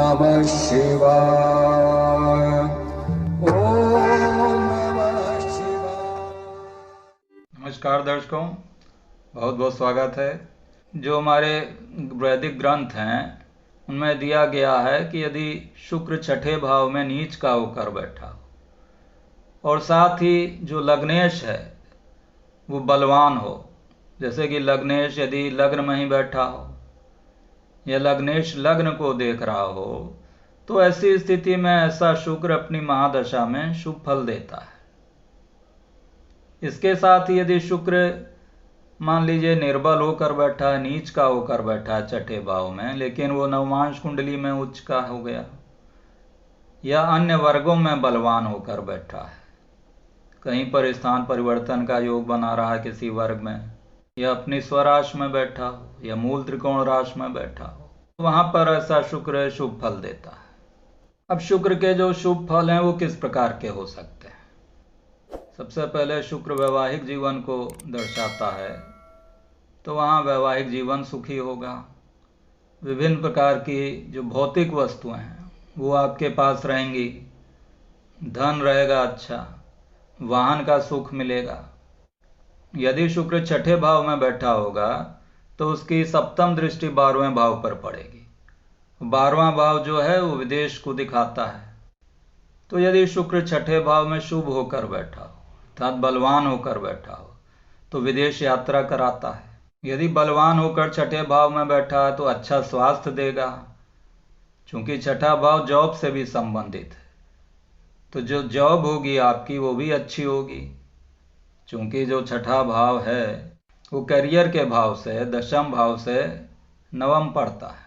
नमः शिवाय। ओम नमः शिवाय। नमस्कार दर्शकों, बहुत बहुत स्वागत है। जो हमारे वैदिक ग्रंथ हैं उनमें दिया गया है कि यदि शुक्र छठे भाव में नीच का होकर बैठा हो और साथ ही जो लग्नेश है वो बलवान हो, जैसे कि लग्नेश यदि लग्न में ही बैठा हो या लग्नेश लग्न को देख रहा हो, तो ऐसी स्थिति में ऐसा शुक्र अपनी महादशा में शुभ फल देता है। इसके साथ ही यदि शुक्र मान लीजिए निर्बल होकर बैठा है, नीच का होकर बैठा है छठे भाव में, लेकिन वो नवमांश कुंडली में उच्च का हो गया या अन्य वर्गों में बलवान होकर बैठा है, कहीं पर स्थान परिवर्तन का योग बना रहा है किसी वर्ग में, या अपनी स्वराशि में बैठा हो या मूल त्रिकोण राशि में बैठा हो, तो वहां पर ऐसा शुक्र शुभ फल देता है। अब शुक्र के जो शुभ फल हैं वो किस प्रकार के हो सकते हैं? सबसे पहले शुक्र वैवाहिक जीवन को दर्शाता है, तो वहाँ वैवाहिक जीवन सुखी होगा। विभिन्न प्रकार की जो भौतिक वस्तुएं हैं वो आपके पास रहेंगी, धन रहेगा, अच्छा वाहन का सुख मिलेगा। यदि शुक्र छठे भाव में बैठा होगा तो उसकी सप्तम दृष्टि 12वें भाव पर पड़ेगी। 12वां भाव जो है वो विदेश को दिखाता है। तो यदि शुक्र छठे भाव में शुभ होकर बैठा हो अर्थात बलवान होकर बैठा हो तो विदेश यात्रा कराता है। यदि बलवान होकर छठे भाव में बैठा है तो अच्छा स्वास्थ्य देगा, क्योंकि छठा भाव जॉब से भी संबंधित है। तो जो जॉब होगी आपकी वो भी अच्छी होगी, क्योंकि जो छठा भाव है वो करियर के भाव से, दशम भाव से नवम पड़ता है,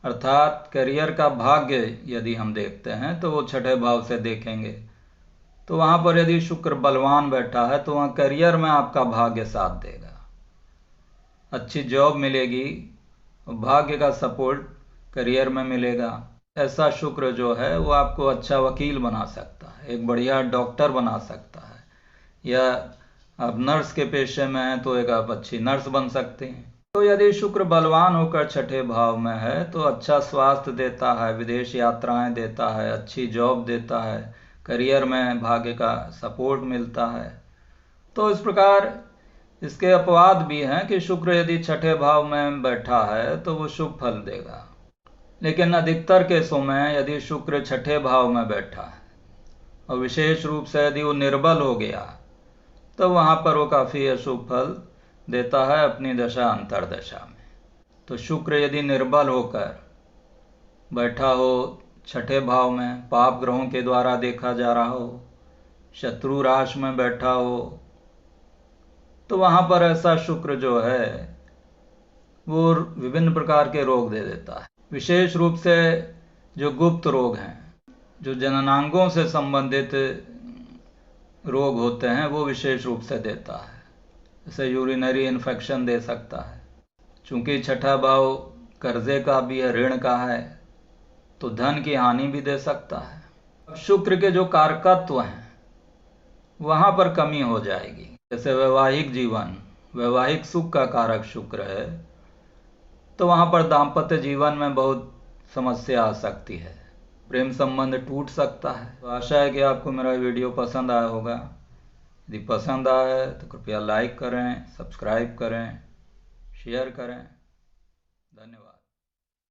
अर्थात करियर का भाग्य यदि हम देखते हैं तो वो छठे भाव से देखेंगे। तो वहाँ पर यदि शुक्र बलवान बैठा है तो वहाँ करियर में आपका भाग्य साथ देगा, अच्छी जॉब मिलेगी, भाग्य का सपोर्ट करियर में मिलेगा। ऐसा शुक्र जो है वो आपको अच्छा वकील बना सकता है, एक बढ़िया डॉक्टर बना सकता है, या आप नर्स के पेशे में हैं तो एक आप अच्छी नर्स बन सकते हैं। तो यदि शुक्र बलवान होकर छठे भाव में है तो अच्छा स्वास्थ्य देता है, विदेश यात्राएं देता है, अच्छी जॉब देता है, करियर में भाग्य का सपोर्ट मिलता है। तो इस प्रकार इसके अपवाद भी हैं कि शुक्र यदि छठे भाव में बैठा है तो वो शुभ फल देगा, लेकिन अधिकतर केसों में यदि शुक्र छठे भाव में बैठा है और विशेष रूप से यदि वो निर्बल हो गया तो वहाँ पर वो काफ़ी अशुभ फल देता है अपनी दशा अंतर्दशा में। तो शुक्र यदि निर्बल होकर बैठा हो छठे भाव में, पाप ग्रहों के द्वारा देखा जा रहा हो, शत्रु राशि में बैठा हो, तो वहाँ पर ऐसा शुक्र जो है वो विभिन्न प्रकार के रोग दे देता है। विशेष रूप से जो गुप्त रोग हैं, जो जननांगों से संबंधित रोग होते हैं, वो विशेष रूप से देता है। जैसे यूरिनरी इन्फेक्शन दे सकता है, चूंकि छठा भाव कर्जे का भी है, ऋण का है, तो धन की हानि भी दे सकता है। अब शुक्र के जो कारकत्व हैं वहाँ पर कमी हो जाएगी। जैसे वैवाहिक जीवन, वैवाहिक सुख का कारक शुक्र है, तो वहाँ पर दाम्पत्य जीवन में बहुत समस्या आ सकती है, प्रेम संबंध टूट सकता है। तो आशा है कि आपको मेरा वीडियो पसंद आया होगा। यदि पसंद आए तो कृपया लाइक करें, सब्सक्राइब करें, शेयर करें। धन्यवाद।